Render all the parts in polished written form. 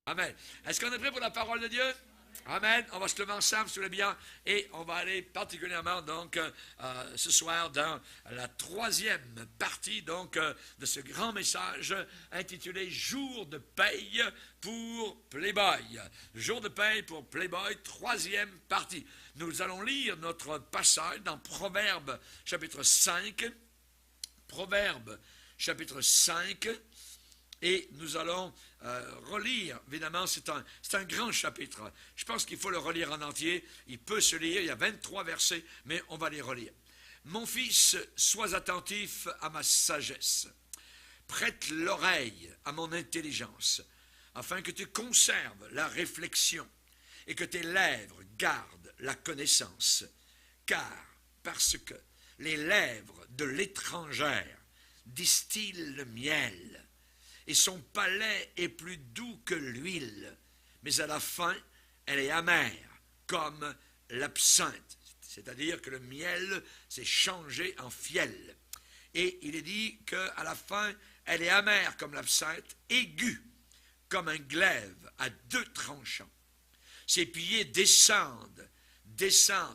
Amen. Est-ce qu'on est prêt pour la parole de Dieu? Amen. On va se lever ensemble, si vous voulez bien, et on va aller particulièrement donc ce soir dans la troisième partie donc de ce grand message intitulé Jour de paye pour Playboy. Jour de paye pour Playboy, troisième partie. Nous allons lire notre passage dans Proverbes chapitre 5. Proverbes chapitre 5. Et nous allons relire, évidemment, c'est un grand chapitre. Je pense qu'il faut le relire en entier. Il peut se lire, il y a 23 versets, mais on va les relire. Mon fils, sois attentif à ma sagesse. Prête l'oreille à mon intelligence, afin que tu conserves la réflexion et que tes lèvres gardent la connaissance. Parce que les lèvres de l'étrangère distillent le miel, et son palais est plus doux que l'huile, mais à la fin, elle est amère, comme l'absinthe. C'est-à-dire que le miel s'est changé en fiel. Et il est dit qu'à la fin, elle est amère comme l'absinthe, aiguë comme un glaive à deux tranchants. Ses pieds descendent,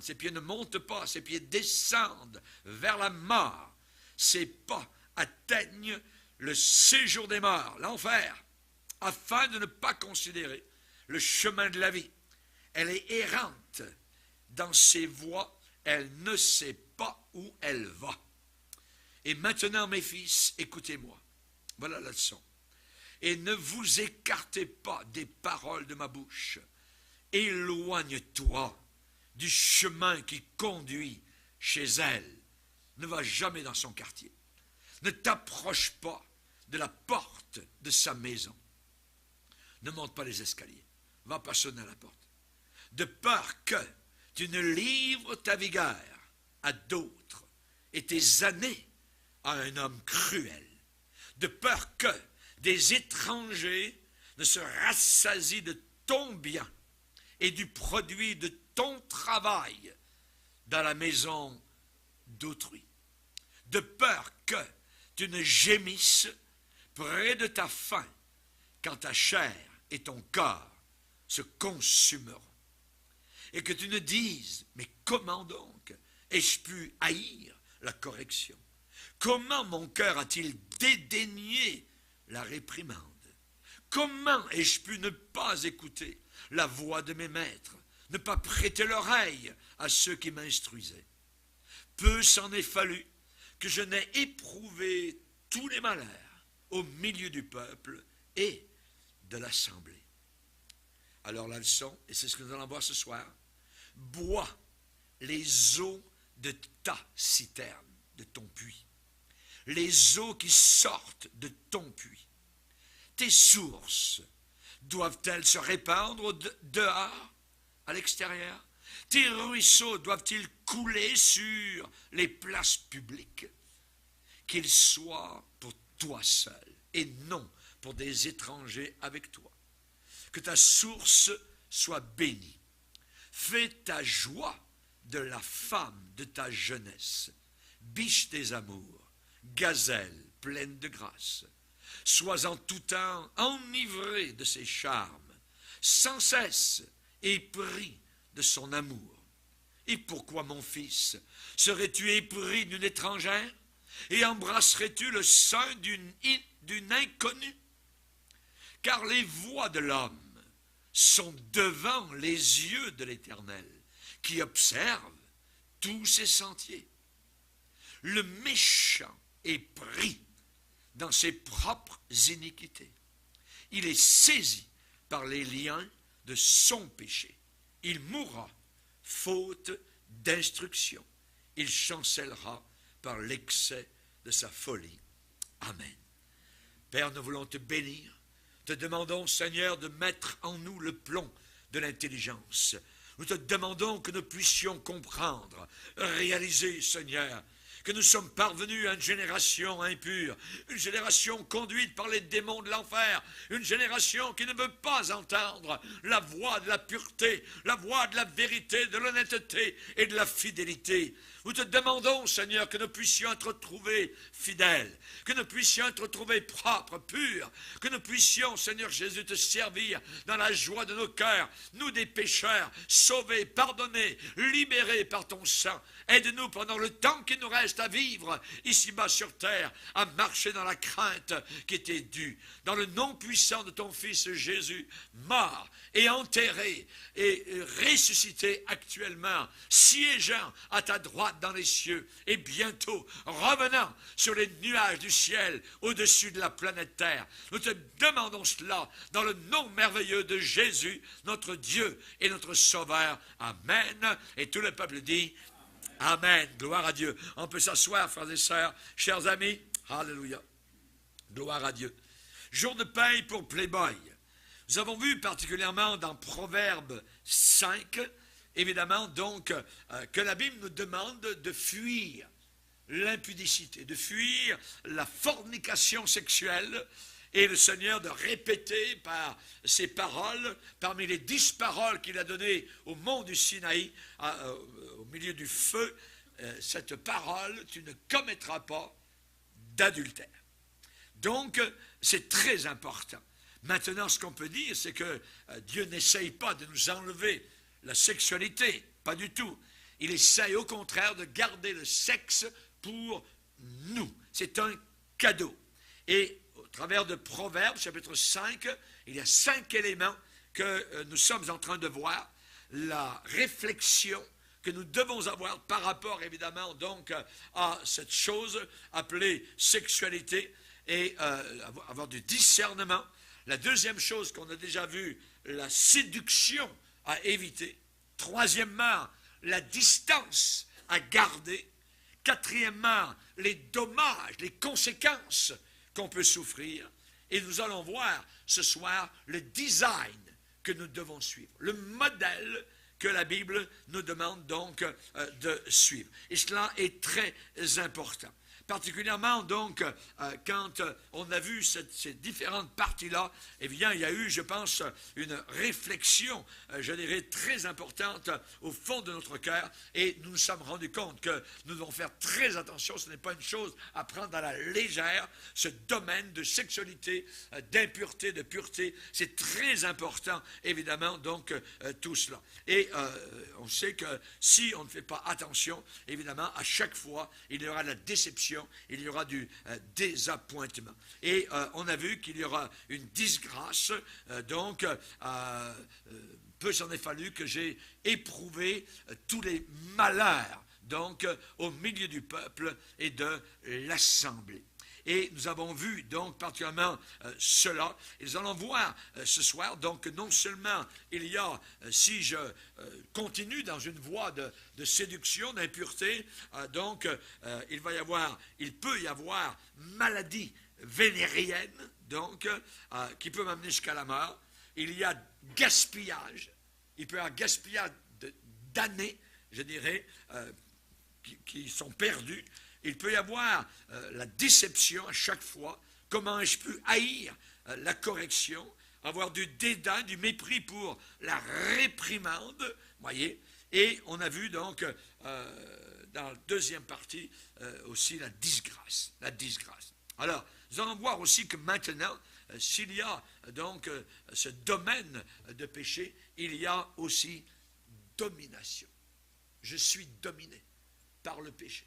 ses pieds ne montent pas, ses pieds descendent vers la mort. Ses pas atteignent le séjour des morts, l'enfer, afin de ne pas considérer le chemin de la vie. Elle est errante dans ses voies, elle ne sait pas où elle va. Et maintenant, mes fils, écoutez-moi. Voilà la leçon. Et ne vous écartez pas des paroles de ma bouche. Éloigne-toi du chemin qui conduit chez elle. Ne va jamais dans son quartier. Ne t'approche pas de la porte de sa maison. Ne monte pas les escaliers. Va pas sonner à la porte. De peur que tu ne livres ta vigueur à d'autres et tes années à un homme cruel. De peur que des étrangers ne se rassasient de ton bien et du produit de ton travail dans la maison d'autrui. De peur que tu ne gémisses près de ta faim, quand ta chair et ton corps se consumeront. Et que tu ne dises, mais comment donc ai-je pu haïr la correction? Comment mon cœur a-t-il dédaigné la réprimande? Comment ai-je pu ne pas écouter la voix de mes maîtres, ne pas prêter l'oreille à ceux qui m'instruisaient? Peu s'en est fallu que je n'ai éprouvé tous les malheurs au milieu du peuple et de l'assemblée. Alors la leçon, et c'est ce que nous allons voir ce soir, bois les eaux de ta citerne, de ton puits, les eaux qui sortent de ton puits. Tes sources doivent-elles se répandre dehors, à l'extérieur? Tes ruisseaux doivent-ils couler sur les places publiques? Qu'ils soient pour toi seul et non pour des étrangers avec toi. Que ta source soit bénie. Fais ta joie de la femme de ta jeunesse. Biche des amours, gazelle pleine de grâce. Sois en tout temps enivré de ses charmes, sans cesse épris de son amour. Et pourquoi, mon fils, serais-tu épris d'une étrangère? Et embrasserais-tu le sein d'une inconnue? Car les voies de l'homme sont devant les yeux de l'Éternel, qui observe tous ses sentiers. Le méchant est pris dans ses propres iniquités. Il est saisi par les liens de son péché. Il mourra faute d'instruction. Il chancellera par l'excès de sa folie. Amen. Père, nous voulons te bénir. Te demandons, Seigneur, de mettre en nous le plomb de l'intelligence. Nous te demandons que nous puissions comprendre, réaliser, Seigneur, que nous sommes parvenus à une génération impure, une génération conduite par les démons de l'enfer, une génération qui ne veut pas entendre la voix de la pureté, la voix de la vérité, de l'honnêteté et de la fidélité. Nous te demandons, Seigneur, que nous puissions être trouvés fidèles, que nous puissions être trouvés propres, purs, que nous puissions, Seigneur Jésus, te servir dans la joie de nos cœurs, nous des pécheurs, sauvés, pardonnés, libérés par ton sang. Aide-nous pendant le temps qu'il nous reste à vivre ici-bas sur terre, à marcher dans la crainte qui était due. Dans le nom puissant de ton Fils Jésus, mort et enterré et ressuscité actuellement, siégeant à ta droite dans les cieux et bientôt revenant sur les nuages du ciel au-dessus de la planète Terre. Nous te demandons cela dans le nom merveilleux de Jésus, notre Dieu et notre Sauveur. Amen. Et tout le peuple dit Amen. Gloire à Dieu. On peut s'asseoir, frères et sœurs, chers amis. Alléluia. Gloire à Dieu. Jour de paye pour Playboy. Nous avons vu particulièrement dans Proverbe 5, évidemment, donc, que la Bible nous demande de fuir l'impudicité, de fuir la fornication sexuelle, et le Seigneur de répéter par ses paroles, parmi les 10 paroles qu'il a données au mont du Sinaï, au milieu du feu, cette parole, tu ne commettras pas d'adultère. Donc, c'est très important. Maintenant, ce qu'on peut dire, c'est que Dieu n'essaye pas de nous enlever la sexualité, pas du tout. Il essaye au contraire de garder le sexe pour nous. C'est un cadeau. Et au travers de Proverbes, chapitre 5, il y a 5 éléments que nous sommes en train de voir. La réflexion que nous devons avoir par rapport, évidemment, donc, à cette chose appelée sexualité et avoir du discernement. La deuxième chose qu'on a déjà vue, la séduction à éviter. Troisièmement, la distance à garder. Quatrièmement, les dommages, les conséquences qu'on peut souffrir. Et nous allons voir ce soir le design que nous devons suivre, le modèle que la Bible nous demande donc de suivre. Et cela est très important. Particulièrement donc, quand on a vu ces différentes parties-là, eh bien, il y a eu, je pense, une réflexion, je dirais, très importante au fond de notre cœur, et nous nous sommes rendus compte que nous devons faire très attention, ce n'est pas une chose à prendre à la légère, ce domaine de sexualité, d'impureté, de pureté, c'est très important, évidemment, donc, tout cela. Et on sait que si on ne fait pas attention, évidemment, à chaque fois, il y aura de la déception, il y aura du désappointement. Et on a vu qu'il y aura une disgrâce, donc peu s'en est fallu que j'ai éprouvé tous les malheurs, donc au milieu du peuple et de l'assemblée. Et nous avons vu donc particulièrement cela. Et nous allons voir ce soir, donc non seulement il y a, si je continue dans une voie de séduction, d'impureté, donc il peut y avoir maladie vénérienne, donc qui peut m'amener jusqu'à la mort. Il y a gaspillage, il peut y avoir gaspillage d'années, je dirais, qui sont perdues. Il peut y avoir la déception à chaque fois. Comment ai-je pu haïr la correction, avoir du dédain, du mépris pour la réprimande, voyez. Et on a vu donc dans la deuxième partie aussi la disgrâce. Alors, nous allons voir aussi que maintenant, s'il y a donc ce domaine de péché, il y a aussi domination. Je suis dominé par le péché.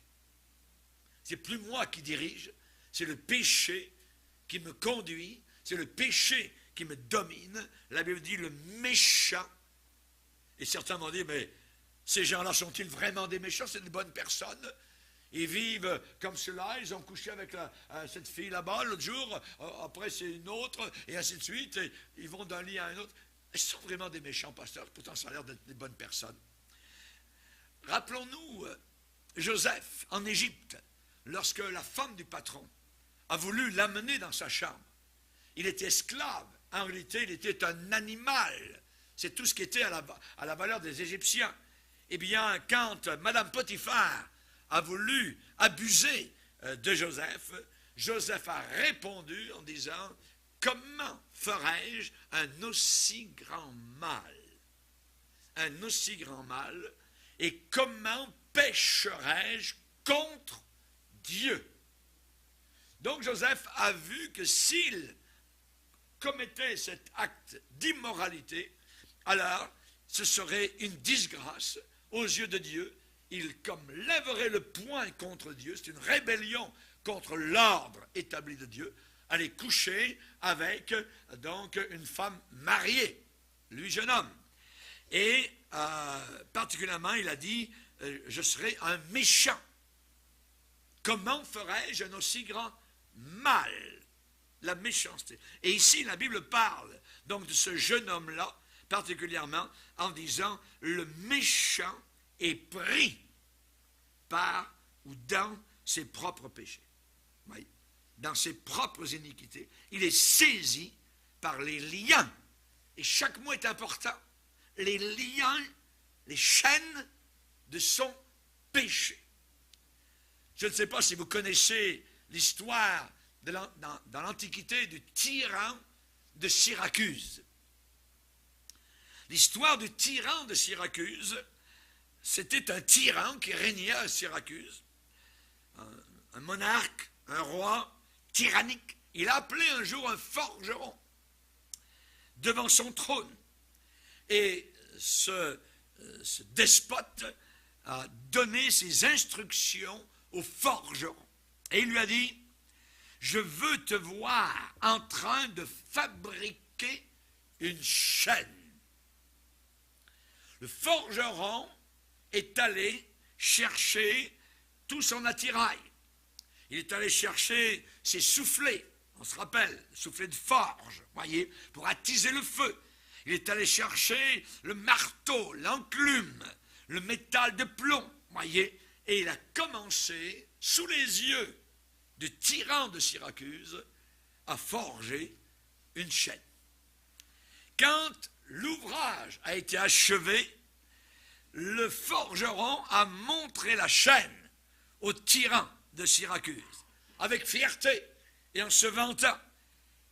C'est plus moi qui dirige, c'est le péché qui me conduit, c'est le péché qui me domine. La Bible dit le méchant. Et certains m'ont dit, mais ces gens-là sont-ils vraiment des méchants? C'est des bonnes personnes. Ils vivent comme cela, ils ont couché avec cette fille là-bas l'autre jour, après c'est une autre, et ainsi de suite, et ils vont d'un lit à un autre. Ils sont vraiment des méchants pasteurs, pourtant ça a l'air d'être des bonnes personnes. Rappelons-nous Joseph en Égypte. Lorsque la femme du patron a voulu l'amener dans sa chambre, il était esclave. En réalité, il était un animal. C'est tout ce qui était à la valeur des Égyptiens. Eh bien, quand Madame Potiphar a voulu abuser de Joseph, Joseph a répondu en disant « Comment ferais-je un aussi grand mal? Un aussi grand mal, et comment pécherai-je contre Dieu? Donc Joseph a vu que s'il commettait cet acte d'immoralité, alors ce serait une disgrâce aux yeux de Dieu. Il comme lèverait le poing contre Dieu, c'est une rébellion contre l'ordre établi de Dieu, aller coucher avec donc une femme mariée, lui jeune homme. Et particulièrement, il a dit, je serai un méchant. Comment ferais-je un aussi grand mal? La méchanceté. Et ici, la Bible parle donc de ce jeune homme-là, particulièrement en disant, le méchant est pris par ou dans ses propres péchés. Oui. Dans ses propres iniquités. Il est saisi par les liens. Et chaque mot est important. Les liens, les chaînes de son péché. Je ne sais pas si vous connaissez l'histoire dans l'Antiquité du tyran de Syracuse. L'histoire du tyran de Syracuse, c'était un tyran qui régnait à Syracuse, un monarque, un roi tyrannique. Il a appelé un jour un forgeron devant son trône. Et ce despote a donné ses instructions au forgeron. Et il lui a dit, je veux te voir en train de fabriquer une chaîne. Le forgeron est allé chercher tout son attirail. Il est allé chercher ses soufflets, on se rappelle, soufflets de forge, voyez, pour attiser le feu. Il est allé chercher le marteau, l'enclume, le métal de plomb, voyez, et il a commencé, sous les yeux du tyran de Syracuse, à forger une chaîne. Quand l'ouvrage a été achevé, le forgeron a montré la chaîne au tyran de Syracuse, avec fierté et en se vantant,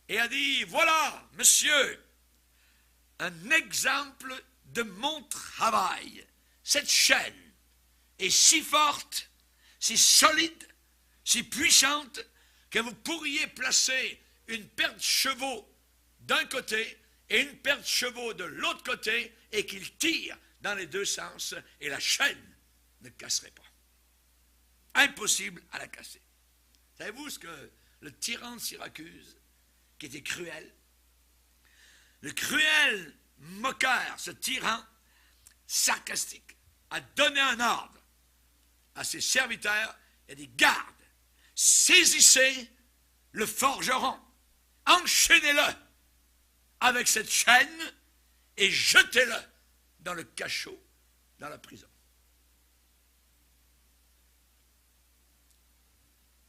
et a dit, voilà, monsieur, un exemple de mon travail. Cette chaîne est si forte, si solide, si puissante, que vous pourriez placer une paire de chevaux d'un côté et une paire de chevaux de l'autre côté, et qu'ils tirent dans les deux sens, et la chaîne ne casserait pas. Impossible à la casser. Savez-vous ce que le tyran de Syracuse, qui était cruel, le cruel moqueur, ce tyran sarcastique, a donné un ordre à ses serviteurs et dit, garde, saisissez le forgeron, enchaînez-le avec cette chaîne et jetez-le dans le cachot, dans la prison.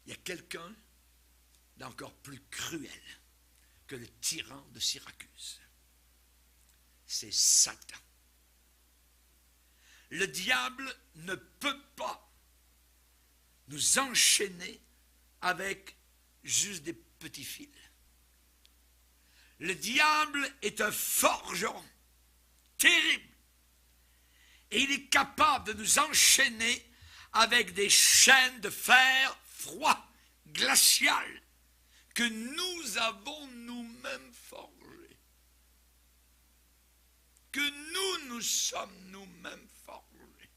Il y a quelqu'un d'encore plus cruel que le tyran de Syracuse. C'est Satan. Le diable ne peut pas nous enchaîner avec juste des petits fils. Le diable est un forgeron terrible. Et il est capable de nous enchaîner avec des chaînes de fer froid, glacial, que nous avons nous-mêmes forgées. Que nous sommes nous-mêmes forgés.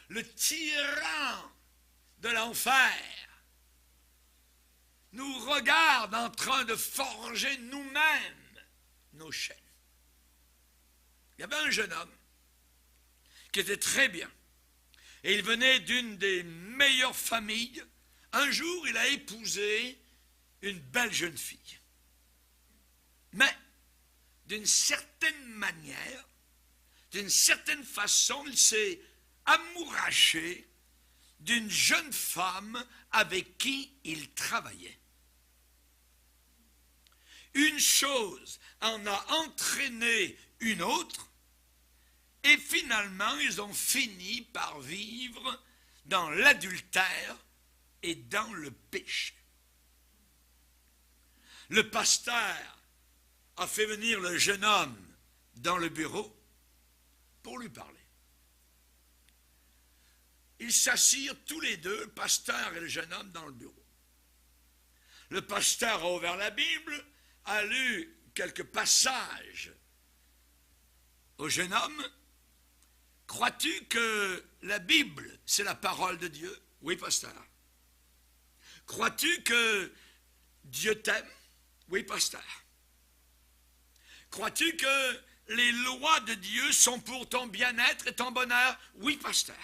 Le tyran de l'enfer nous regarde en train de forger nous-mêmes nos chaînes. Il y avait un jeune homme qui était très bien. Et il venait d'une des meilleures familles. Un jour, il a épousé une belle jeune fille. Mais, d'une certaine manière, d'une certaine façon, il s'est amouraché d'une jeune femme avec qui il travaillait. Une chose en a entraîné une autre, et finalement, ils ont fini par vivre dans l'adultère et dans le péché. Le pasteur a fait venir le jeune homme dans le bureau pour lui parler. ils s'assirent tous les deux, le pasteur et le jeune homme, dans le bureau. Le pasteur a ouvert la Bible, a lu quelques passages au jeune homme. Crois-tu que la Bible, c'est la parole de Dieu? Oui, pasteur. Crois-tu que Dieu t'aime? Oui, pasteur. Crois-tu que les lois de Dieu sont pour ton bien-être et ton bonheur? Oui, pasteur.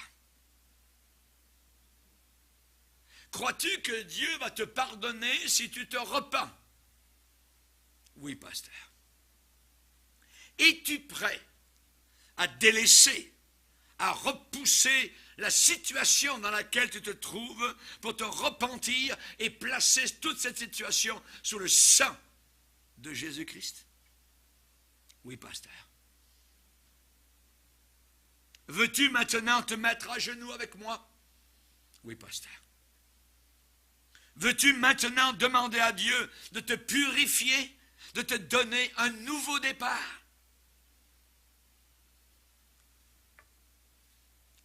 Crois-tu que Dieu va te pardonner si tu te repens? Oui, pasteur. Es-tu prêt à délaisser, à repousser la situation dans laquelle tu te trouves pour te repentir et placer toute cette situation sous le sang de Jésus-Christ? Oui, pasteur. Veux-tu maintenant te mettre à genoux avec moi? Oui, pasteur. Veux-tu maintenant demander à Dieu de te purifier, de te donner un nouveau départ?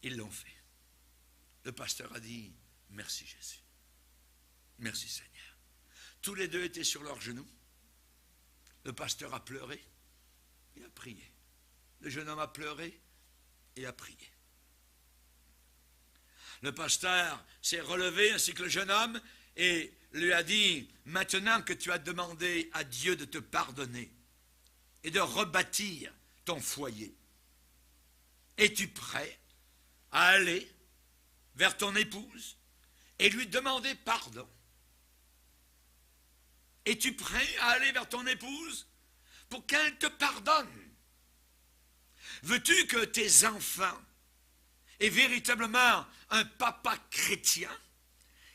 Ils l'ont fait. Le pasteur a dit, merci Jésus. Merci Seigneur. Tous les deux étaient sur leurs genoux. Le pasteur a pleuré et a prié. Le jeune homme a pleuré et a prié. Le pasteur s'est relevé ainsi que le jeune homme et lui a dit, maintenant que tu as demandé à Dieu de te pardonner et de rebâtir ton foyer, es-tu prêt à aller vers ton épouse et lui demander pardon? Es-tu prêt à aller vers ton épouse pour qu'elle te pardonne? Veux-tu que tes enfants aient véritablement un papa chrétien,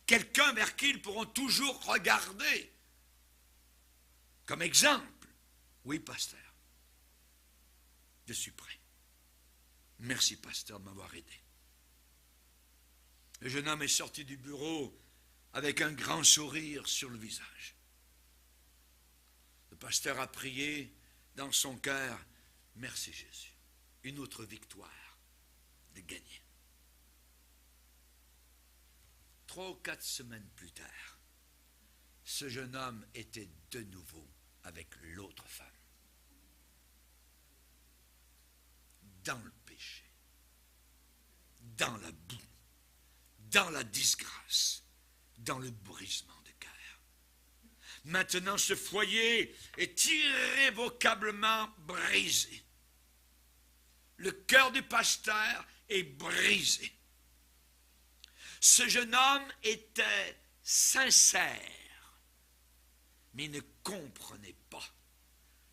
quelqu'un vers qui ils pourront toujours regarder comme exemple? Oui, pasteur, je suis prêt. Merci, pasteur, de m'avoir aidé. Le jeune homme est sorti du bureau avec un grand sourire sur le visage. Le pasteur a prié dans son cœur, merci Jésus, une autre victoire de gagner. 3 ou 4 semaines plus tard, ce jeune homme était de nouveau avec l'autre femme. Dans le péché, dans la boue, dans la disgrâce, dans le brisement de cœur. Maintenant, ce foyer est irrévocablement brisé. Le cœur du pasteur est brisé. Ce jeune homme était sincère, mais il ne comprenait pas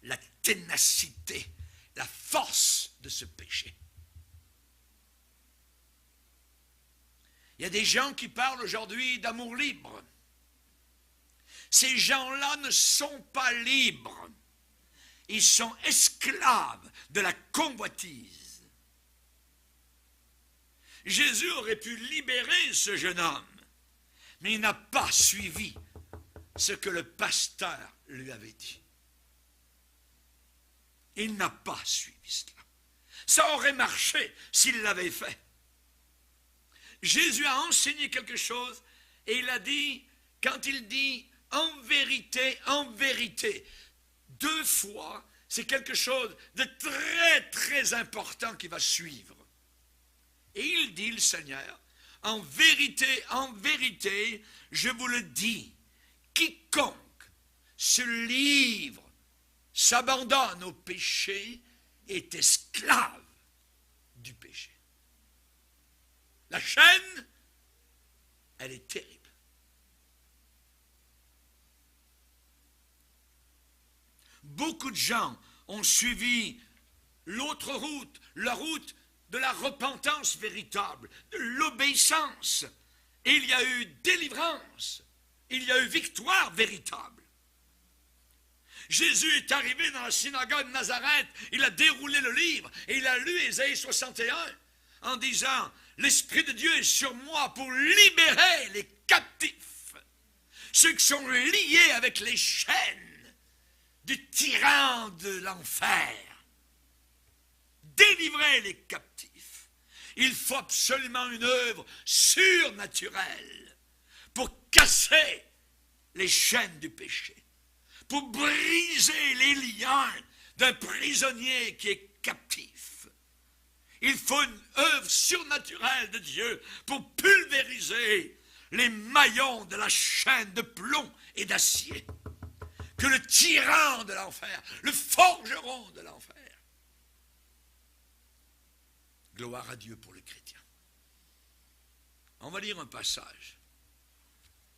la ténacité, la force de ce péché. Il y a des gens qui parlent aujourd'hui d'amour libre. Ces gens-là ne sont pas libres. Ils sont esclaves de la convoitise. Jésus aurait pu libérer ce jeune homme, mais il n'a pas suivi ce que le pasteur lui avait dit. Il n'a pas suivi cela. Ça aurait marché s'il l'avait fait. Jésus a enseigné quelque chose et il a dit, quand il dit en vérité, 2 fois, c'est quelque chose de très très important qui va suivre. Et il dit, le Seigneur, en vérité, je vous le dis, quiconque se livre, s'abandonne au péché, est esclave du péché. La chaîne, elle est terrible. Beaucoup de gens ont suivi l'autre route, la route de la repentance véritable, de l'obéissance. Et il y a eu délivrance, il y a eu victoire véritable. Jésus est arrivé dans la synagogue de Nazareth, il a déroulé le livre et il a lu Ésaïe 61 en disant, l'Esprit de Dieu est sur moi pour libérer les captifs, ceux qui sont liés avec les chaînes du tyran de l'enfer. Délivrer les captifs. Il faut absolument une œuvre surnaturelle pour casser les chaînes du péché, pour briser les liens d'un prisonnier qui est captif. Il faut une œuvre surnaturelle de Dieu pour pulvériser les maillons de la chaîne de plomb et d'acier que le tyran de l'enfer, le forgeron de l'enfer. Gloire à Dieu pour le chrétien. On va lire un passage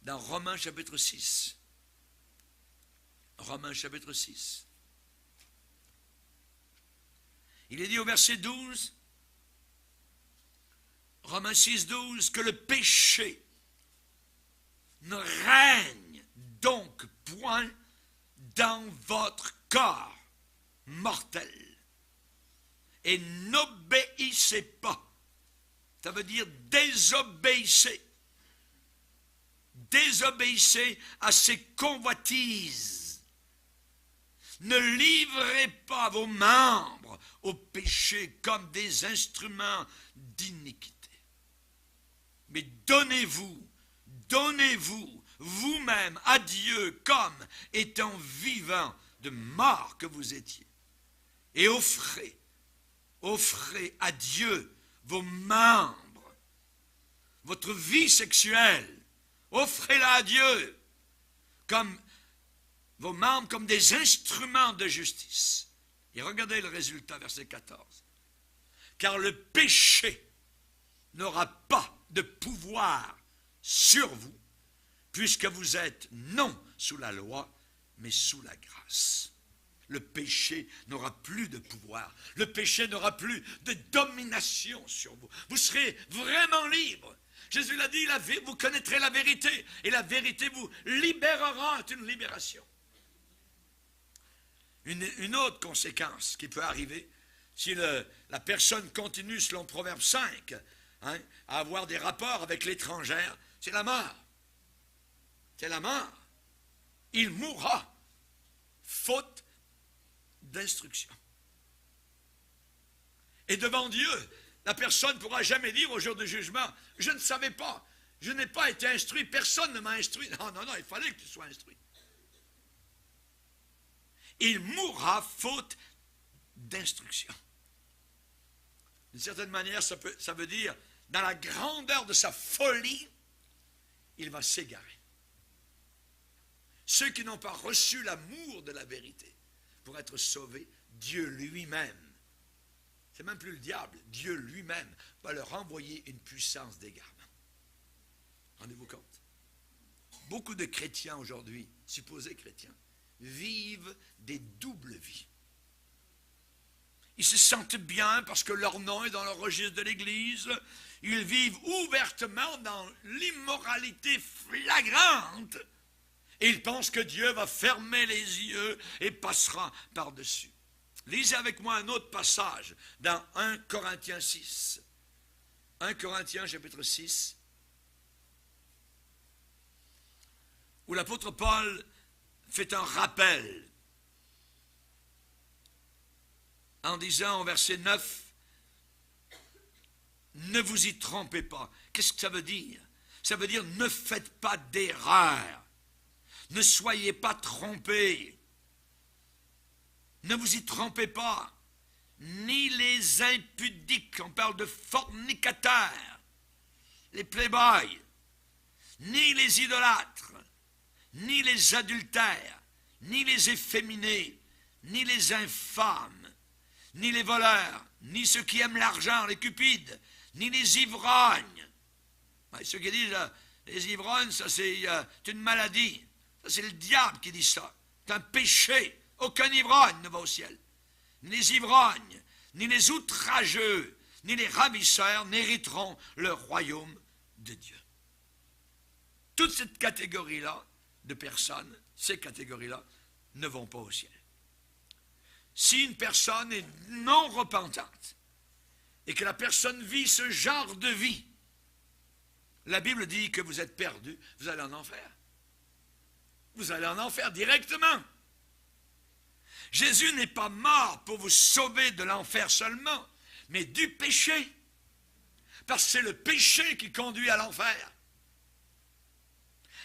dans Romains chapitre 6. Romains chapitre 6. Il est dit au verset 12, Romains 6, 12, que le péché ne règne donc point dans votre corps mortel. Et n'obéissez pas. Ça veut dire désobéissez. Désobéissez à ses convoitises. Ne livrez pas vos membres au péché comme des instruments d'iniquité. Mais donnez-vous vous-même à Dieu comme étant vivant de mort que vous étiez. Et offrez à Dieu vos membres, votre vie sexuelle, offrez-la à Dieu comme vos membres comme des instruments de justice. Et regardez le résultat, verset 14. Car le péché n'aura pas de pouvoir sur vous, puisque vous êtes non sous la loi, mais sous la grâce. Le péché n'aura plus de pouvoir. Le péché n'aura plus de domination sur vous. Vous serez vraiment libre. Jésus l'a dit, vous connaîtrez la vérité, et la vérité vous libérera. C'est une libération. Une autre conséquence qui peut arriver, si la personne continue, selon Proverbe 5, à avoir des rapports avec l'étrangère, c'est la mort. C'est la mort. Il mourra, faute d'instruction. Et devant Dieu, la personne ne pourra jamais dire au jour du jugement, je ne savais pas, je n'ai pas été instruit, personne ne m'a instruit. Non, il fallait que tu sois instruit. Il mourra faute d'instruction. D'une certaine manière, ça veut dire, dans la grandeur de sa folie, il va s'égarer. Ceux qui n'ont pas reçu l'amour de la vérité, pour être sauvés, Dieu lui-même, c'est même plus le diable, Dieu lui-même va leur envoyer une puissance d'égarement. Rendez-vous compte? Beaucoup de chrétiens aujourd'hui, supposés chrétiens, vivent des doubles vies. Ils se sentent bien parce que leur nom est dans le registre de l'Église. Ils vivent ouvertement dans l'immoralité flagrante. Et ils pensent que Dieu va fermer les yeux et passera par-dessus. Lisez avec moi un autre passage dans 1 Corinthiens 6. 1 Corinthiens chapitre 6, où l'apôtre Paul fait un rappel en disant au verset 9, ne vous y trompez pas. Qu'est-ce que ça veut dire? Ça veut dire ne faites pas d'erreur. Ne soyez pas trompés. Ne vous y trompez pas. Ni les impudiques, on parle de fornicateurs, les playboys, ni les idolâtres, ni les adultères, ni les efféminés, ni les infâmes, ni les voleurs, ni ceux qui aiment l'argent, les cupides, ni les ivrognes. Ceux qui disent les ivrognes, ça c'est une maladie. Ça c'est le diable qui dit ça. C'est un péché. Aucun ivrogne ne va au ciel. Ni les ivrognes, ni les outrageux, ni les ravisseurs n'hériteront le royaume de Dieu. Toute cette catégorie-là de personnes, ces catégories-là, ne vont pas au ciel. Si une personne est non repentante et que la personne vit ce genre de vie, la Bible dit que vous êtes perdu, vous allez en enfer. Vous allez en enfer directement. Jésus n'est pas mort pour vous sauver de l'enfer seulement, mais du péché. Parce que c'est le péché qui conduit à l'enfer.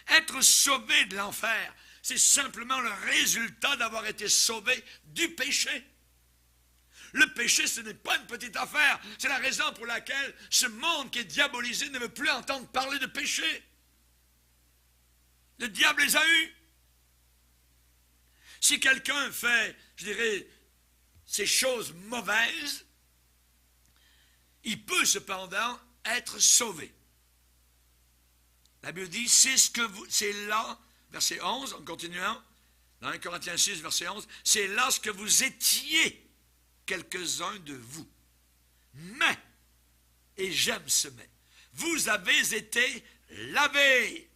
Être sauvé de l'enfer, c'est simplement le résultat d'avoir été sauvé du péché. Le péché, ce n'est pas une petite affaire. C'est la raison pour laquelle ce monde qui est diabolisé ne veut plus entendre parler de péché. Le diable les a eus. Si quelqu'un fait, je dirais, ces choses mauvaises, il peut cependant être sauvé. La Bible dit, c'est là, verset 11, en continuant, dans 1 Corinthiens 6, verset 11, c'est là ce que vous étiez, quelques-uns de vous. Mais, et j'aime ce mais, vous avez été lavés,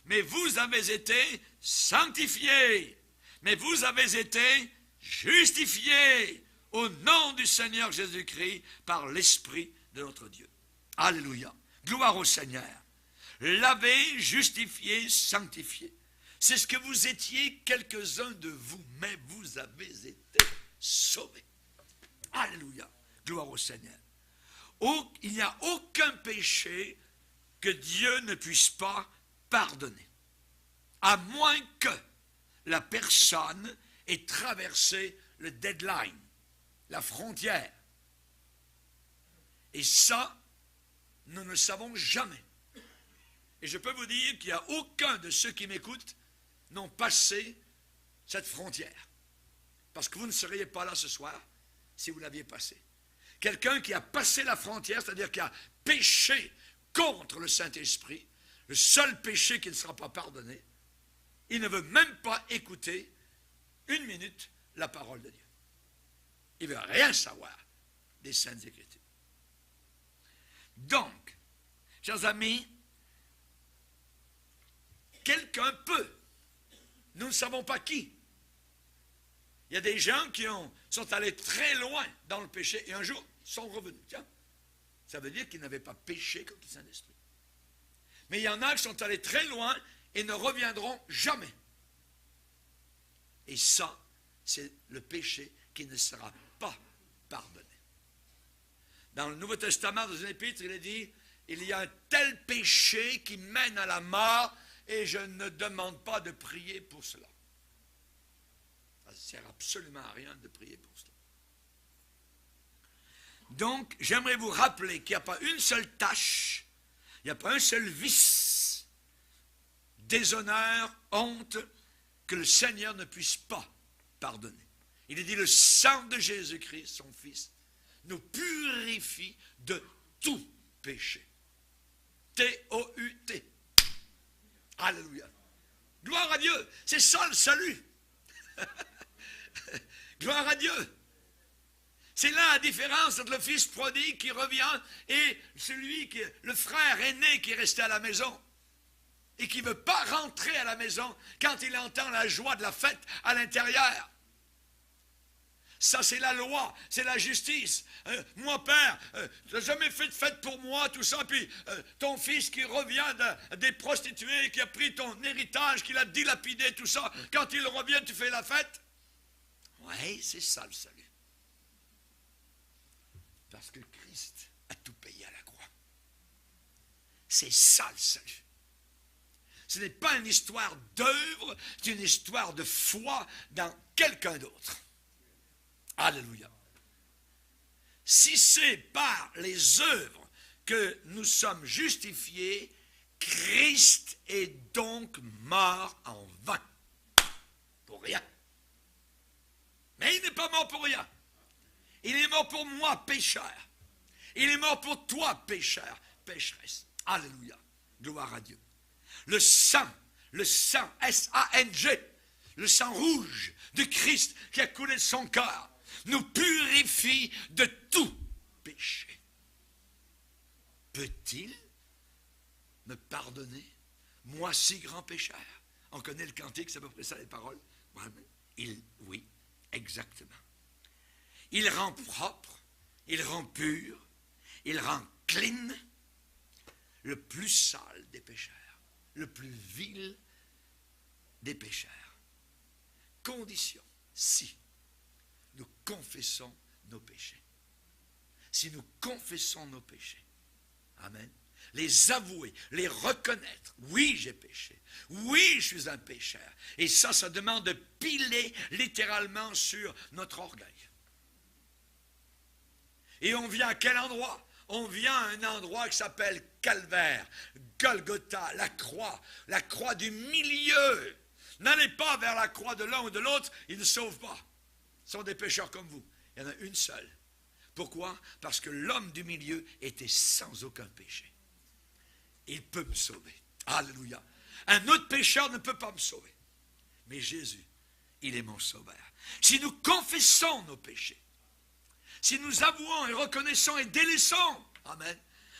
mais vous avez été sanctifiés, mais vous avez été justifiés au nom du Seigneur Jésus-Christ par l'Esprit de notre Dieu. Alléluia. Gloire au Seigneur. Lavé, justifié, sanctifié. C'est ce que vous étiez, quelques-uns de vous, mais vous avez été sauvés. Alléluia. Gloire au Seigneur. Il n'y a aucun péché que Dieu ne puisse pas pardonner. À moins que la personne ait traversé le deadline, la frontière. Et ça, nous ne le savons jamais. Et je peux vous dire qu'il n'y a aucun de ceux qui m'écoutent n'ont passé cette frontière. Parce que vous ne seriez pas là ce soir si vous l'aviez passé. Quelqu'un qui a passé la frontière, c'est-à-dire qui a péché contre le Saint-Esprit, le seul péché qui ne sera pas pardonné, il ne veut même pas écouter une minute la parole de Dieu. Il ne veut rien savoir des Saintes Écritures. Donc, chers amis, quelqu'un peut, nous ne savons pas qui. Il y a des gens qui sont allés très loin dans le péché et un jour sont revenus. Tiens, ça veut dire qu'ils n'avaient pas péché contre le Saint-Esprit. Mais il y en a qui sont allés très loin et ne reviendront jamais. Et ça, c'est le péché qui ne sera pas pardonné. Dans le Nouveau Testament, dans une épître, il est dit, il y a un tel péché qui mène à la mort et je ne demande pas de prier pour cela. Ça ne sert absolument à rien de prier pour cela. Donc, j'aimerais vous rappeler qu'il n'y a pas une seule tâche, il n'y a pas un seul vice, déshonneur, honte, que le Seigneur ne puisse pas pardonner. Il est dit, le sang de Jésus-Christ, son Fils, nous purifie de tout péché. T-O-U-T. Alléluia. Gloire à Dieu. C'est ça le salut. Gloire à Dieu. C'est là la différence entre le fils prodigue qui revient et le frère aîné qui est resté à la maison et qui ne veut pas rentrer à la maison quand il entend la joie de la fête à l'intérieur. Ça, c'est la loi, c'est la justice. Moi, père, tu n'as jamais fait de fête pour moi, tout ça. Puis ton fils qui revient des prostituées, qui a pris ton héritage, qui l'a dilapidé, tout ça. Quand il revient, tu fais la fête. Oui, c'est ça le salut. Parce que Christ a tout payé à la croix. C'est ça le salut. Ce n'est pas une histoire d'œuvre, c'est une histoire de foi dans quelqu'un d'autre. Alléluia. Si c'est par les œuvres que nous sommes justifiés, Christ est donc mort en vain. Pour rien. Mais il n'est pas mort pour rien. Il est mort pour moi, pécheur. Il est mort pour toi, pécheur, pécheresse. Alléluia. Gloire à Dieu. Le sang, S-A-N-G, le sang rouge de Christ qui a coulé de son cœur, nous purifie de tout péché. Peut-il me pardonner, moi si grand pécheur? On connaît le cantique, c'est à peu près ça les paroles. Oui, exactement. Il rend propre, il rend pur, il rend clean le plus sale des pécheurs, le plus vil des pécheurs. Condition, si nous confessons nos péchés. Si nous confessons nos péchés. Amen. Les avouer, les reconnaître. Oui, j'ai péché. Oui, je suis un pécheur. Et ça demande de piler littéralement sur notre orgueil. Et on vient à quel endroit? On vient à un endroit qui s'appelle Calvaire, Golgotha, la croix du milieu. N'allez pas vers la croix de l'un ou de l'autre, ils ne sauvent pas. Ils sont des pécheurs comme vous. Il y en a une seule. Pourquoi? Parce que l'homme du milieu était sans aucun péché. Il peut me sauver. Alléluia. Un autre pécheur ne peut pas me sauver. Mais Jésus, il est mon sauveur. Si nous confessons nos péchés, si nous avouons et reconnaissons et délaissons, amen,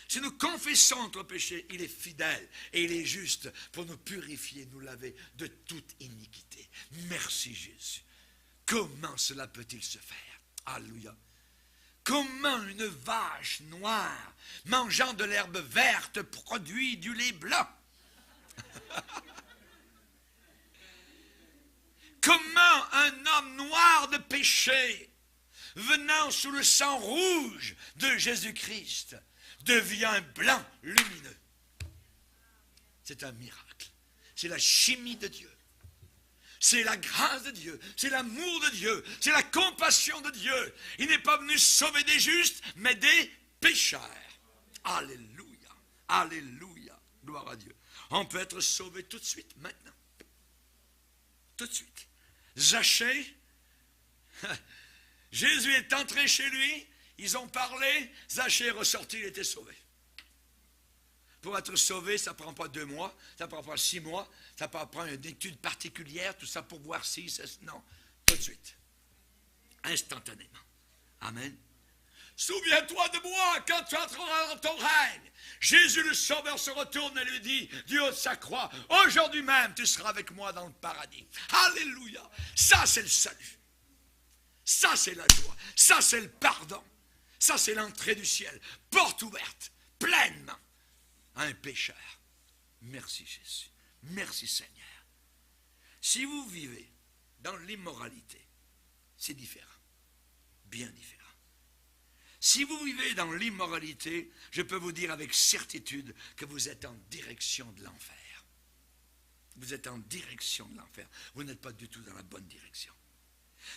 si nous confessons notre péché, il est fidèle et il est juste pour nous purifier, nous laver de toute iniquité. Merci Jésus. Comment cela peut-il se faire? Alléluia. Comment une vache noire, mangeant de l'herbe verte, produit du lait blanc? Comment un homme noir de péché, venant sous le sang rouge de Jésus-Christ, devient blanc lumineux? C'est un miracle. C'est la chimie de Dieu. C'est la grâce de Dieu, c'est l'amour de Dieu, c'est la compassion de Dieu. Il n'est pas venu sauver des justes, mais des pécheurs. Alléluia, alléluia, gloire à Dieu. On peut être sauvé tout de suite, maintenant. Tout de suite. Zachée, Jésus est entré chez lui, ils ont parlé, Zachée est ressorti, il était sauvé. Pour être sauvé, ça ne prend pas 2 mois, ça ne prend pas 6 mois, ça ne prend une étude particulière, tout ça pour voir si, non, tout de suite. Instantanément. Amen. Souviens-toi de moi quand tu entreras dans ton règne. Jésus le Sauveur se retourne et lui dit, du haut de sa croix, aujourd'hui même tu seras avec moi dans le paradis. Alléluia. Ça c'est le salut. Ça c'est la joie. Ça c'est le pardon. Ça c'est l'entrée du ciel. Porte ouverte, pleinement. À un pécheur. Merci Jésus. Merci Seigneur. Si vous vivez dans l'immoralité, c'est différent. Bien différent. Si vous vivez dans l'immoralité, je peux vous dire avec certitude que vous êtes en direction de l'enfer. Vous êtes en direction de l'enfer. Vous n'êtes pas du tout dans la bonne direction.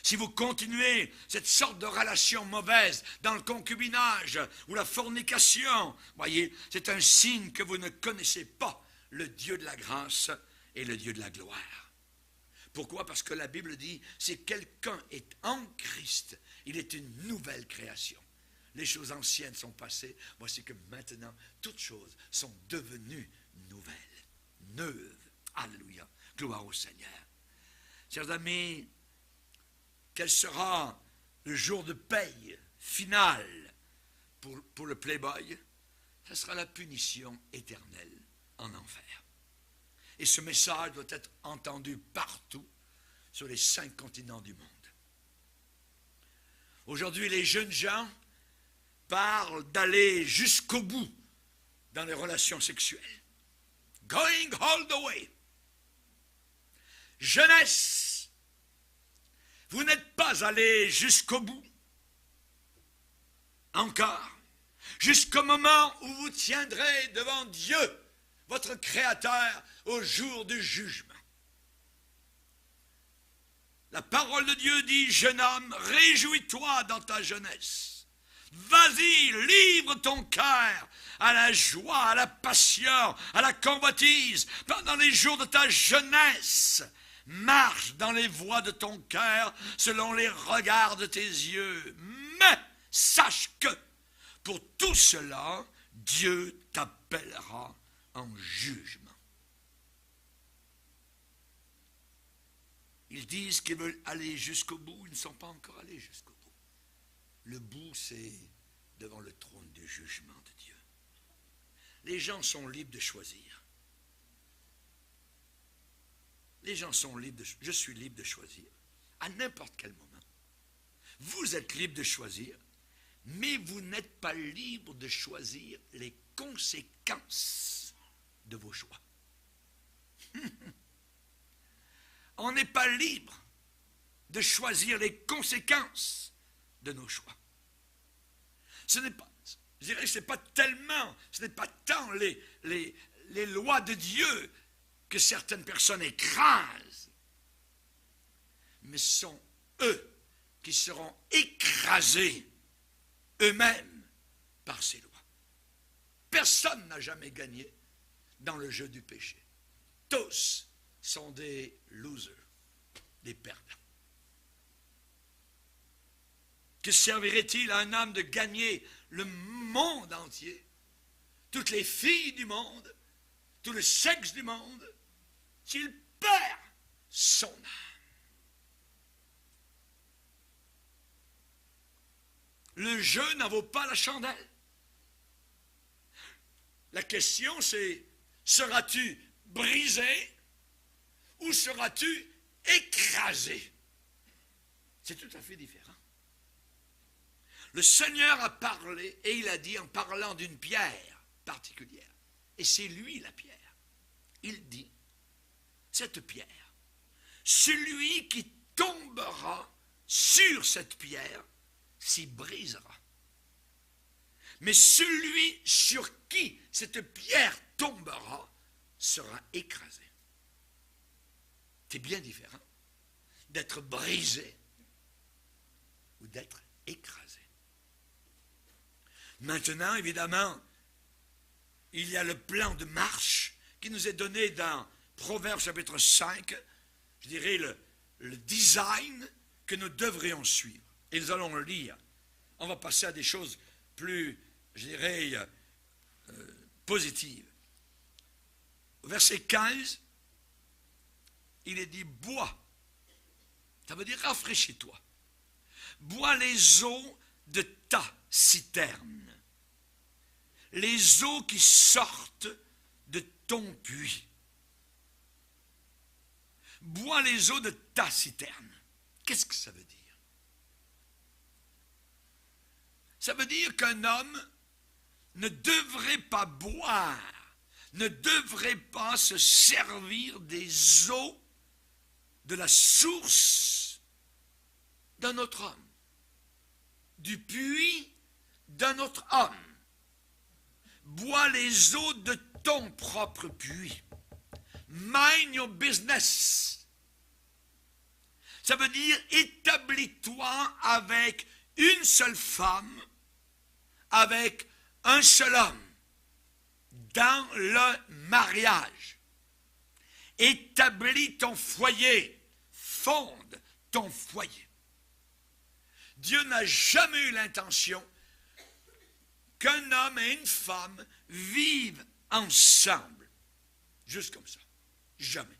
Si vous continuez cette sorte de relation mauvaise dans le concubinage ou la fornication, voyez, c'est un signe que vous ne connaissez pas le Dieu de la grâce et le Dieu de la gloire. Pourquoi? Parce que la Bible dit, si quelqu'un est en Christ, il est une nouvelle création. Les choses anciennes sont passées, voici que maintenant, toutes choses sont devenues nouvelles, neuves. Alléluia. Gloire au Seigneur. Chers amis, quel sera le jour de paye final pour le playboy? Ce sera la punition éternelle en enfer. Et ce message doit être entendu partout sur les 5 continents du monde. Aujourd'hui, les jeunes gens parlent d'aller jusqu'au bout dans les relations sexuelles. Going all the way. Jeunesse, vous n'êtes pas allé jusqu'au bout. Encore. Jusqu'au moment où vous tiendrez devant Dieu, votre Créateur, au jour du jugement. La parole de Dieu dit, jeune homme, réjouis-toi dans ta jeunesse. Vas-y, livre ton cœur à la joie, à la passion, à la convoitise, pendant les jours de ta jeunesse. Marche dans les voies de ton cœur, selon les regards de tes yeux. Mais sache que, pour tout cela, Dieu t'appellera en jugement. Ils disent qu'ils veulent aller jusqu'au bout, ils ne sont pas encore allés jusqu'au bout. Le bout, c'est devant le trône du jugement de Dieu. Les gens sont libres de choisir. Les gens sont libres de choisir. Je suis libre de choisir à n'importe quel moment. Vous êtes libre de choisir, mais vous n'êtes pas libre de choisir les conséquences de vos choix. On n'est pas libre de choisir les conséquences de nos choix. Ce n'est pas, Je dirais que ce n'est pas tant les lois de Dieu que certaines personnes écrasent, mais ce sont eux qui seront écrasés eux-mêmes par ces lois. Personne n'a jamais gagné dans le jeu du péché. Tous sont des losers, des perdants. Que servirait-il à un homme de gagner le monde entier, toutes les filles du monde, tout le sexe du monde, s'il perd son âme? Le jeu n'en vaut pas la chandelle. La question c'est, seras-tu brisé ou seras-tu écrasé? C'est tout à fait différent. Le Seigneur a parlé et il a dit en parlant d'une pierre particulière, et c'est lui la pierre. Il dit, cette pierre, celui qui tombera sur cette pierre s'y brisera. Mais celui sur qui cette pierre tombera sera écrasé. C'est bien différent d'être brisé ou d'être écrasé. Maintenant, évidemment, il y a le plan de marche qui nous est donné dans Proverbes chapitre 5, je dirais le design que nous devrions suivre. Et nous allons le lire. On va passer à des choses plus, je dirais, positives. Au verset 15, il est dit, bois. Ça veut dire rafraîchis-toi. Bois les eaux de ta citerne. Les eaux qui sortent de ton puits. Bois les eaux de ta citerne. Qu'est-ce que ça veut dire? Ça veut dire qu'un homme ne devrait pas boire, ne devrait pas se servir des eaux de la source d'un autre homme, du puits d'un autre homme. Bois les eaux de ton propre puits. Mind your business. Ça veut dire établis-toi avec une seule femme, avec un seul homme, dans le mariage. Établis ton foyer, fonde ton foyer. Dieu n'a jamais eu l'intention qu'un homme et une femme vivent ensemble, juste comme ça, jamais.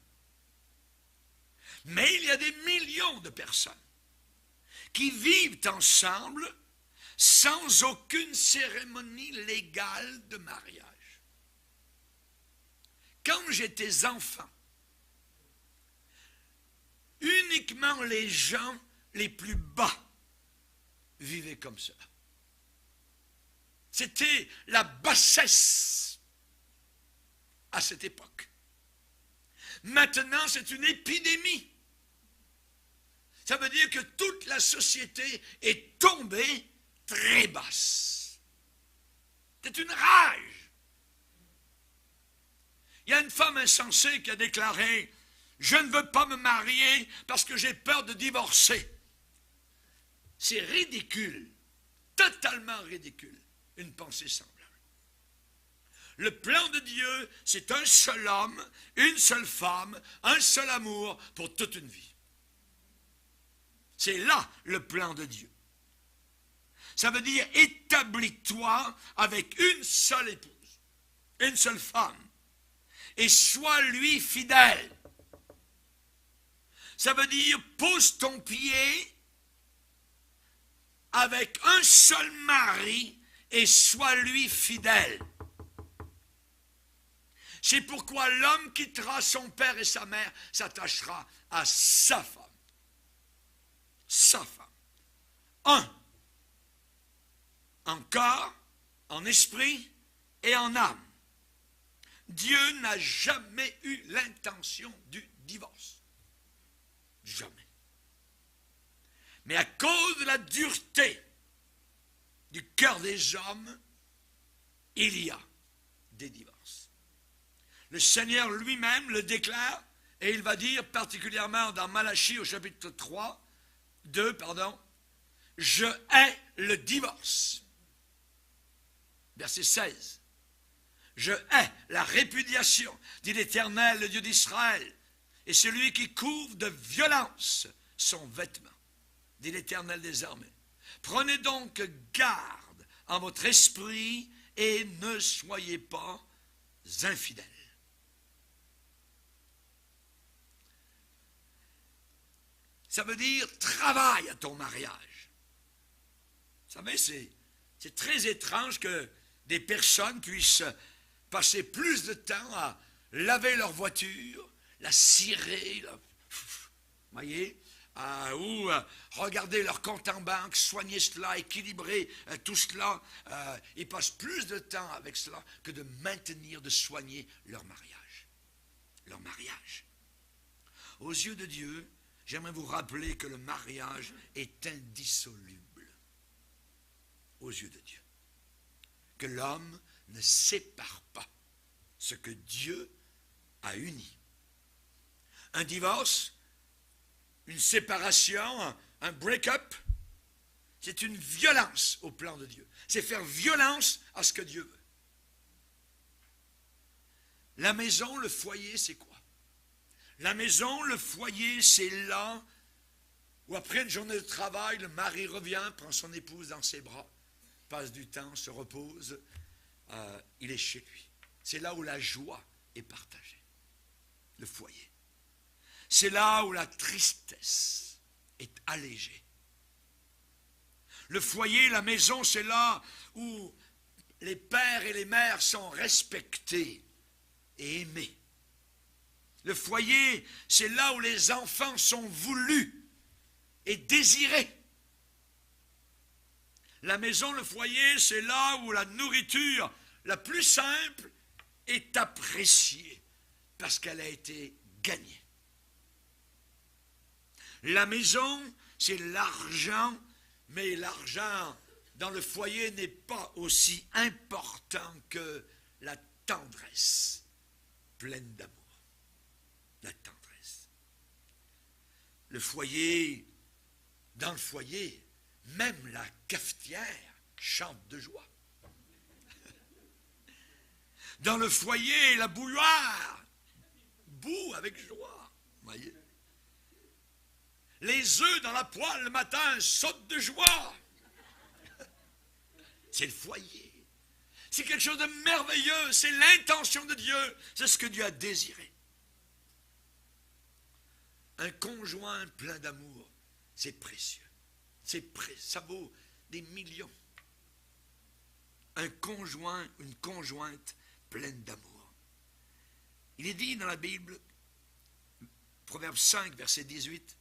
Mais il y a des millions de personnes qui vivent ensemble sans aucune cérémonie légale de mariage. Quand j'étais enfant, uniquement les gens les plus bas vivaient comme cela. C'était la bassesse à cette époque. Maintenant, c'est une épidémie. Ça veut dire que toute la société est tombée très basse. C'est une rage. Il y a une femme insensée qui a déclaré « Je ne veux pas me marier parce que j'ai peur de divorcer ». C'est ridicule, totalement ridicule, une pensée semblable. Le plan de Dieu, c'est un seul homme, une seule femme, un seul amour pour toute une vie. C'est là le plan de Dieu. Ça veut dire établis-toi avec une seule épouse, une seule femme, et sois lui fidèle. Ça veut dire pose ton pied avec un seul mari et sois lui fidèle. C'est pourquoi l'homme quittera son père et sa mère, s'attachera à sa femme. Sa femme. Un. En corps, en esprit et en âme. Dieu n'a jamais eu l'intention du divorce. Jamais. Mais à cause de la dureté du cœur des hommes, il y a des divorces. Le Seigneur lui-même le déclare, et il va dire particulièrement dans Malachie au chapitre 2, je hais le divorce. Verset 16. Je hais la répudiation, dit l'Éternel, le Dieu d'Israël, et celui qui couvre de violence son vêtement, dit l'Éternel des armées. Prenez donc garde en votre esprit et ne soyez pas infidèles. Ça veut dire travaille à ton mariage. Vous savez, c'est très étrange que des personnes puissent passer plus de temps à laver leur voiture, la cirer, voyez, ou regarder leur compte en banque, soigner cela, équilibrer tout cela. Ils passent plus de temps avec cela que de maintenir, de soigner leur mariage. Leur mariage. Aux yeux de Dieu, j'aimerais vous rappeler que le mariage est indissoluble aux yeux de Dieu. Que l'homme ne sépare pas ce que Dieu a uni. Un divorce, une séparation, un break-up, c'est une violence au plan de Dieu. C'est faire violence à ce que Dieu veut. La maison, le foyer, c'est quoi? La maison, le foyer, c'est là où après une journée de travail, le mari revient, prend son épouse dans ses bras, passe du temps, se repose, il est chez lui. C'est là où la joie est partagée, le foyer. C'est là où la tristesse est allégée. Le foyer, la maison, c'est là où les pères et les mères sont respectés et aimés. Le foyer, c'est là où les enfants sont voulus et désirés. La maison, le foyer, c'est là où la nourriture la plus simple est appréciée parce qu'elle a été gagnée. La maison, c'est l'argent, mais l'argent dans le foyer n'est pas aussi important que la tendresse pleine d'amour. La tendresse. Le foyer, dans le foyer, même la cafetière chante de joie. Dans le foyer, la bouilloire bout avec joie. Voyez. Les œufs dans la poêle le matin sautent de joie. C'est le foyer. C'est quelque chose de merveilleux. C'est l'intention de Dieu. C'est ce que Dieu a désiré. Un conjoint plein d'amour, c'est précieux. Ça vaut des millions. Un conjoint, une conjointe pleine d'amour. Il est dit dans la Bible, Proverbe 5, verset 18,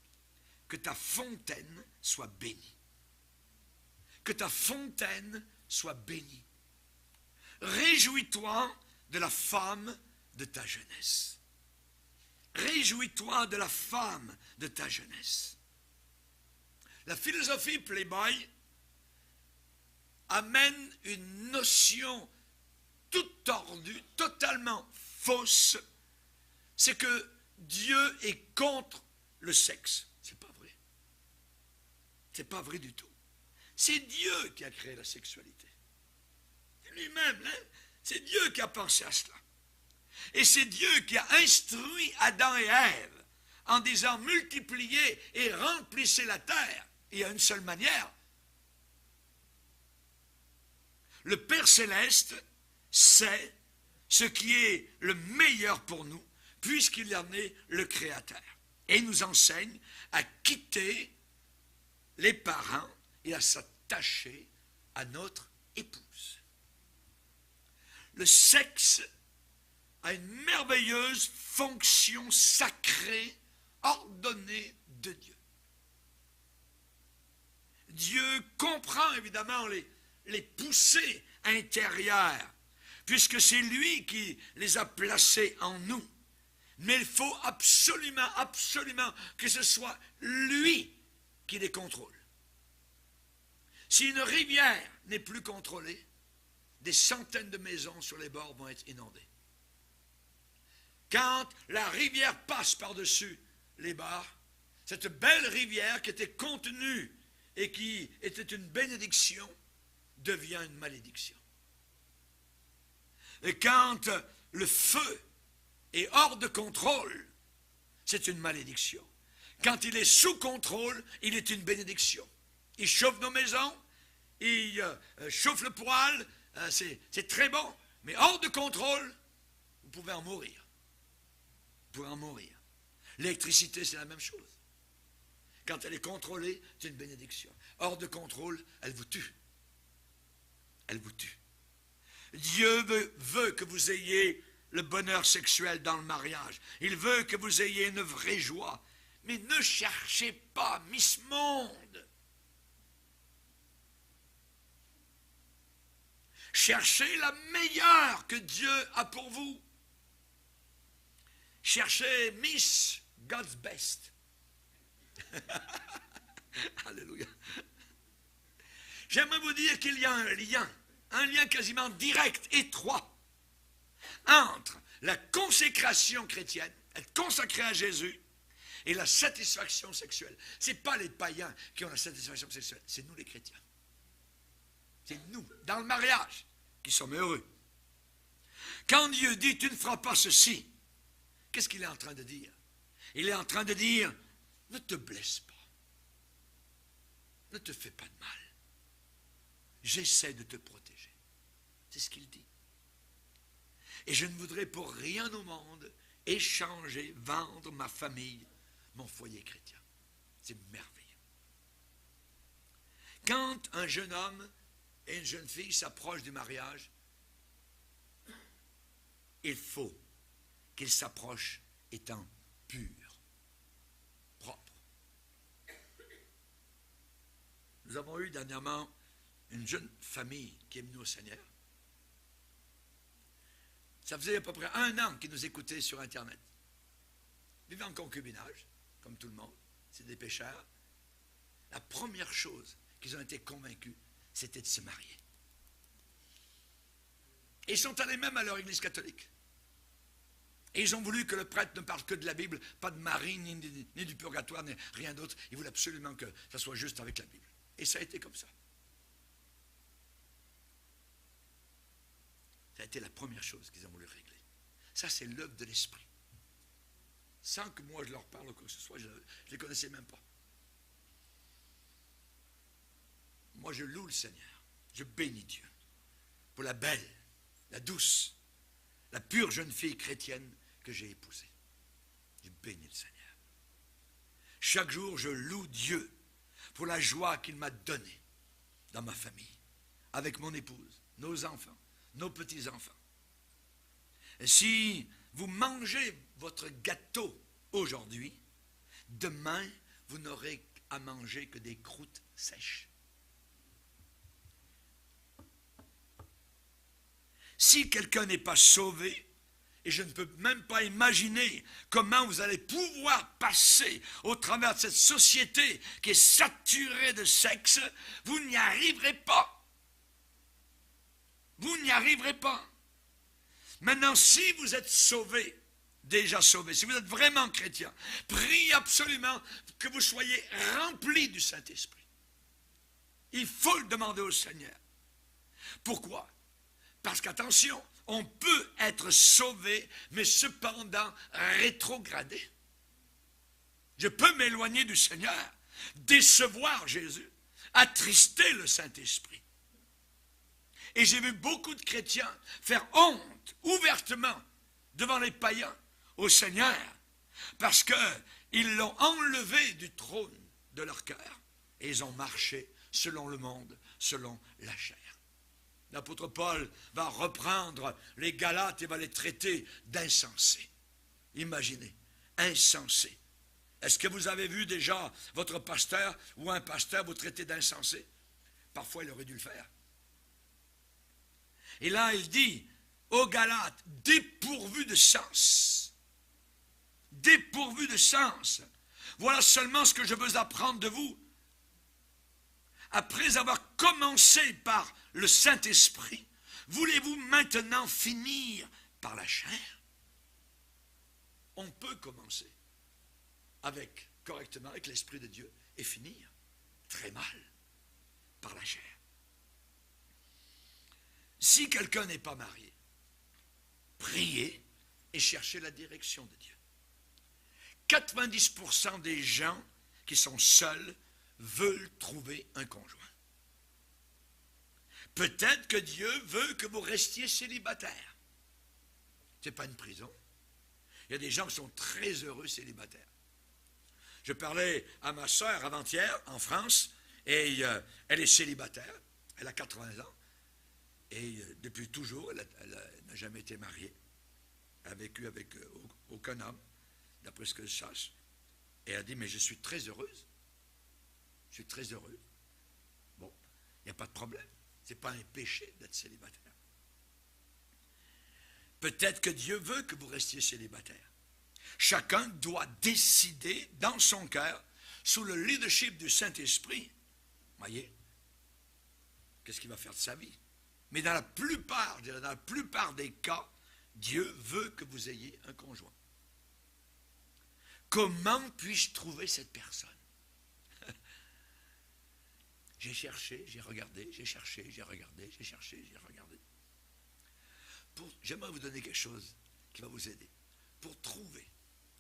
que ta fontaine soit bénie. Que ta fontaine soit bénie. Réjouis-toi de la femme de ta jeunesse. Réjouis-toi de la femme de ta jeunesse. La philosophie Playboy amène une notion toute tordue, totalement fausse. C'est que Dieu est contre le sexe. C'est pas vrai. C'est pas vrai du tout. C'est Dieu qui a créé la sexualité. Lui-même, hein? C'est Dieu qui a pensé à cela. Et c'est Dieu qui a instruit Adam et Ève en disant multipliez et remplissez la terre. Il y a une seule manière. Le Père Céleste sait ce qui est le meilleur pour nous, puisqu'il en est le Créateur. Et il nous enseigne à quitter les parents et à s'attacher à notre épouse. Le sexe a une merveilleuse fonction sacrée, ordonnée de Dieu. Dieu comprend évidemment les poussées intérieures, puisque c'est lui qui les a placées en nous. Mais il faut absolument, absolument que ce soit lui qui les contrôle. Si une rivière n'est plus contrôlée, des centaines de maisons sur les bords vont être inondées. Quand la rivière passe par-dessus les bords, cette belle rivière qui était contenue et qui était une bénédiction devient une malédiction. Et quand le feu est hors de contrôle, c'est une malédiction. Quand il est sous contrôle, il est une bénédiction. Il chauffe nos maisons, il chauffe le poêle, c'est très bon. Mais hors de contrôle, vous pouvez en mourir. Vous pouvez en mourir. L'électricité, c'est la même chose. Quand elle est contrôlée, c'est une bénédiction. Hors de contrôle, elle vous tue. Elle vous tue. Dieu veut que vous ayez le bonheur sexuel dans le mariage. Il veut que vous ayez une vraie joie. Mais ne cherchez pas Miss Monde. Cherchez la meilleure que Dieu a pour vous. Cherchez Miss God's Best. Alléluia. J'aimerais vous dire qu'il y a un lien quasiment direct, étroit, entre la consécration chrétienne, être consacré à Jésus, et la satisfaction sexuelle. Ce n'est pas les païens qui ont la satisfaction sexuelle, c'est nous les chrétiens. C'est nous, dans le mariage, qui sommes heureux. Quand Dieu dit « tu ne feras pas ceci », qu'est-ce qu'il est en train de dire? Il est en train de dire « ne te blesse pas, ne te fais pas de mal, j'essaie de te protéger ». C'est ce qu'il dit. Et je ne voudrais pour rien au monde échanger, vendre ma famille, mon foyer chrétien. C'est merveilleux. Quand un jeune homme et une jeune fille s'approchent du mariage, il faut qu'ils s'approchent étant purs, propres. Nous avons eu dernièrement une jeune famille qui est venue au Seigneur. Ça faisait à peu près 1 an qu'ils nous écoutaient sur Internet. Ils vivaient en concubinage, comme tout le monde. C'est des pécheurs. La première chose qu'ils ont été convaincus, c'était de se marier. Et ils sont allés même à leur église catholique. Et ils ont voulu que le prêtre ne parle que de la Bible, pas de Marie, ni du purgatoire, ni rien d'autre. Ils voulaient absolument que ça soit juste avec la Bible. Et ça a été comme ça. Ça a été la première chose qu'ils ont voulu régler. Ça, c'est l'œuvre de l'Esprit. Sans que moi je leur parle ou quoi que ce soit, je ne les connaissais même pas. Moi, je loue le Seigneur. Je bénis Dieu pour la belle, la douce, la pure jeune fille chrétienne que j'ai épousée. Je bénis le Seigneur. Chaque jour, je loue Dieu pour la joie qu'il m'a donnée dans ma famille, avec mon épouse, nos enfants, nos petits-enfants. Et si vous mangez votre gâteau aujourd'hui, demain, vous n'aurez à manger que des croûtes sèches. Si quelqu'un n'est pas sauvé, et je ne peux même pas imaginer comment vous allez pouvoir passer au travers de cette société qui est saturée de sexe, vous n'y arriverez pas. Vous n'y arriverez pas. Maintenant, si vous êtes sauvé, déjà sauvé, si vous êtes vraiment chrétien, priez absolument que vous soyez remplis du Saint-Esprit. Il faut le demander au Seigneur. Pourquoi? Parce qu'attention, on peut être sauvé, mais cependant rétrogradé. Je peux m'éloigner du Seigneur, décevoir Jésus, attrister le Saint-Esprit. Et j'ai vu beaucoup de chrétiens faire honte ouvertement devant les païens au Seigneur parce qu'ils l'ont enlevé du trône de leur cœur et ils ont marché selon le monde, selon la chair. L'apôtre Paul va reprendre les Galates et va les traiter d'insensés. Imaginez, insensés. Est-ce que vous avez vu déjà votre pasteur ou un pasteur vous traiter d'insensé? Parfois, il aurait dû le faire. Et là, il dit aux Galates, dépourvus de sens. Dépourvus de sens. Voilà seulement ce que je veux apprendre de vous. Après avoir commencé par le Saint-Esprit, Voulez-vous maintenant finir par la chair? On peut commencer correctement avec l'Esprit de Dieu et finir très mal par la chair. Si quelqu'un n'est pas marié, priez et cherchez la direction de Dieu. 90% des gens qui sont seuls veulent trouver un conjoint. Peut-être que Dieu veut que vous restiez célibataire. Ce n'est pas une prison. Il y a des gens qui sont très heureux célibataires. Je parlais à ma sœur avant-hier en France, et elle est célibataire, elle a 80 ans, et depuis toujours, elle n'a jamais été mariée. Elle a vécu avec aucun homme, d'après ce que je sache. Et elle a dit, mais je suis très heureuse. Je suis très heureuse. Bon, il n'y a pas de problème. Ce n'est pas un péché d'être célibataire. Peut-être que Dieu veut que vous restiez célibataire. Chacun doit décider dans son cœur, sous le leadership du Saint-Esprit, voyez, qu'est-ce qu'il va faire de sa vie. Mais dans la plupart des cas, Dieu veut que vous ayez un conjoint. Comment puis-je trouver cette personne? J'ai cherché, j'ai regardé, j'ai cherché, j'ai regardé, j'ai cherché, j'ai regardé. J'aimerais vous donner quelque chose qui va vous aider. Pour trouver,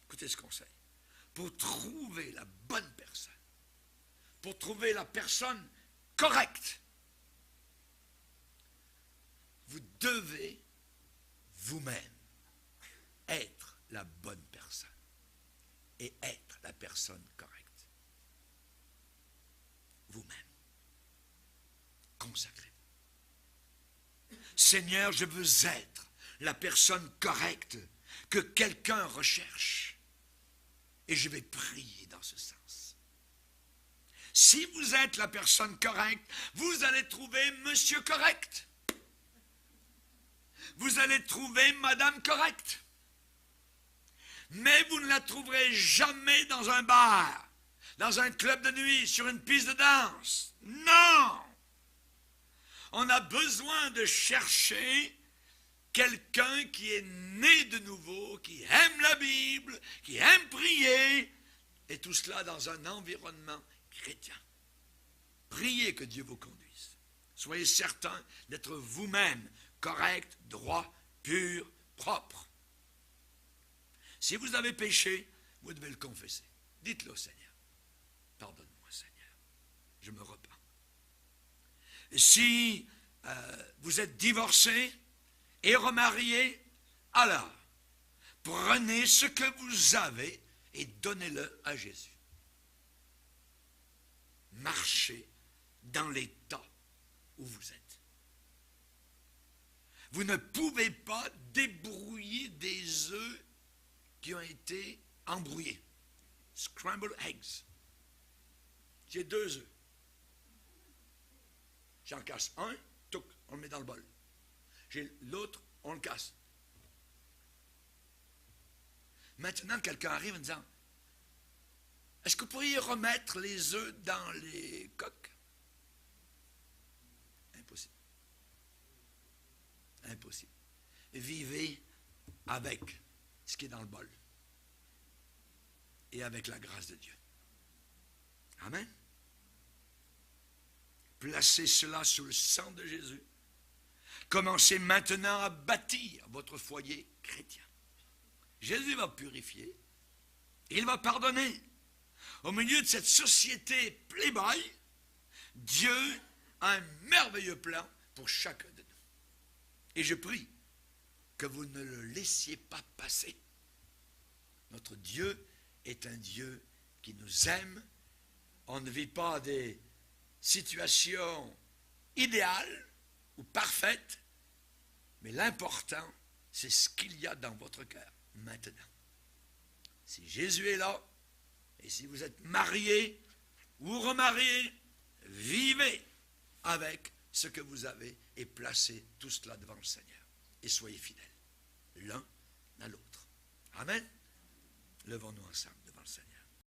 écoutez ce conseil, pour trouver la bonne personne, pour trouver la personne correcte, vous devez vous-même être la bonne personne et être la personne correcte. Vous-même. Consacrez-vous. Seigneur, je veux être la personne correcte que quelqu'un recherche. Et je vais prier dans ce sens. Si vous êtes la personne correcte, vous allez trouver monsieur correct. Vous allez trouver madame correcte. Mais vous ne la trouverez jamais dans un bar, dans un club de nuit, sur une piste de danse. Non! On a besoin de chercher quelqu'un qui est né de nouveau, qui aime la Bible, qui aime prier, et tout cela dans un environnement chrétien. Priez que Dieu vous conduise. Soyez certains d'être vous-même correct, droit, pur, propre. Si vous avez péché, vous devez le confesser. Dites-le au Seigneur. Pardonne-moi, Seigneur. Je me repens. Si vous êtes divorcé et remarié, alors prenez ce que vous avez et donnez-le à Jésus. Marchez dans l'état où vous êtes. Vous ne pouvez pas débrouiller des œufs qui ont été embrouillés. Scrambled eggs. J'ai 2 œufs. J'en casse un, touc, on le met dans le bol. J'ai l'autre, on le casse. Maintenant, quelqu'un arrive en disant, est-ce que vous pourriez remettre les œufs dans les coques? Impossible. Impossible. Vivez avec ce qui est dans le bol. Et avec la grâce de Dieu. Amen. Placez cela sous le sang de Jésus. Commencez maintenant à bâtir votre foyer chrétien. Jésus va purifier. Il va pardonner. Au milieu de cette société playboy, Dieu a un merveilleux plan pour chacun de nous. Et je prie que vous ne le laissiez pas passer. Notre Dieu est un Dieu qui nous aime. On ne vit pas des situation idéale ou parfaite, mais l'important, c'est ce qu'il y a dans votre cœur maintenant. Si Jésus est là, et si vous êtes marié ou remarié, vivez avec ce que vous avez et placez tout cela devant le Seigneur. Et soyez fidèles, l'un à l'autre. Amen. Levons-nous ensemble.